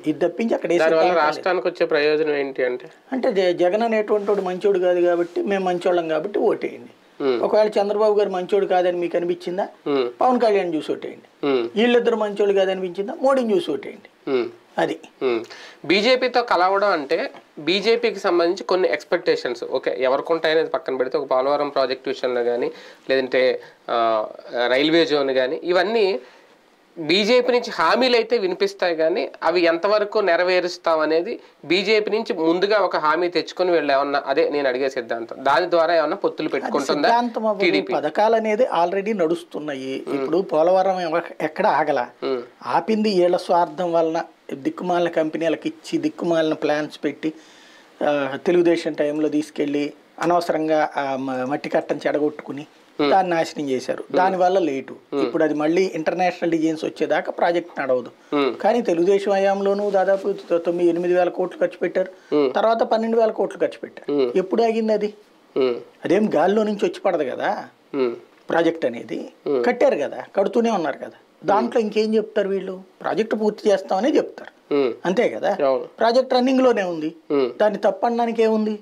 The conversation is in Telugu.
ఇది తప్పించి అక్కడ రాష్ట్రానికి వచ్చే ప్రయోజనం ఏంటి అంటే జగన్ అనేటువంటి వాడు మంచోడు కాదు కాబట్టి మేము మంచోళ్ళం కాబట్టి ఓటేయండి. ఒకవేళ చంద్రబాబు గారు మంచోడు కాదని మీకు అనిపించిందా, పవన్ కళ్యాణ్ చూసి ఓటేయండి. వీళ్ళిద్దరు మంచోళ్ళు కాదనిపించిందా, మోడీని చూసి ఓటేయండి. అది బీజేపీతో కలవడం అంటే బీజేపీకి సంబంధించి కొన్ని ఎక్స్పెక్టేషన్స్ ఓకే ఎవరికి ఉంటాయనేది పక్కన పెడితే ఒక పోలవరం ప్రాజెక్ట్ విషయంలో కానీ లేదంటే రైల్వే జోన్ కానీ ఇవన్నీ బీజేపీ నుంచి హామీలు అయితే వినిపిస్తాయి కానీ అవి ఎంతవరకు నెరవేరుస్తాం అనేది బీజేపీ నుంచి ముందుగా ఒక హామీ తెచ్చుకొని వీళ్ళు ఏమన్నా అదే నేను అడిగే సిద్ధాంతం దాని ద్వారా ఏమన్నా పొత్తులు పెట్టుకుంటుందా? పథకాలు అనేది ఆల్రెడీ నడుస్తున్నాయి. ఇప్పుడు పోలవరం ఎక్కడ ఆగల, ఆపింది ఏళ్ల స్వార్థం వలన దిక్కుమాలిన కంపెనీలకు ఇచ్చి దిక్కుమాలిన ప్లాన్స్ పెట్టి తెలుగుదేశం టైంలో తీసుకెళ్లి అనవసరంగా మట్టి కట్టను చెడగొట్టుకుని దాన్ని నాశనం చేశారు. దానివల్ల లేటు. ఇప్పుడు అది మళ్ళీ ఇంటర్నేషనల్ డిజైన్స్ వచ్చేదాకా ప్రాజెక్ట్ నడవదు. కానీ తెలుగుదేశం హయాంలోనూ దాదాపు 8,000 కోట్లు ఖర్చు పెట్టారు. తర్వాత 12,000 కోట్లు ఖర్చు పెట్టారు. ఎప్పుడు ఆగింది అది? అదేం గాల్లో నుంచి వచ్చి పడదు కదా ప్రాజెక్ట్ అనేది. కట్టారు కదా, కడుతూనే ఉన్నారు కదా. దాంట్లో ఇంకేం చెప్తారు వీళ్ళు? ప్రాజెక్ట్ పూర్తి చేస్తామనే చెప్తారు, అంతే కదా. ప్రాజెక్ట్ రన్నింగ్ లోనే ఉంది, దాన్ని తప్పనడానికి ఏముంది?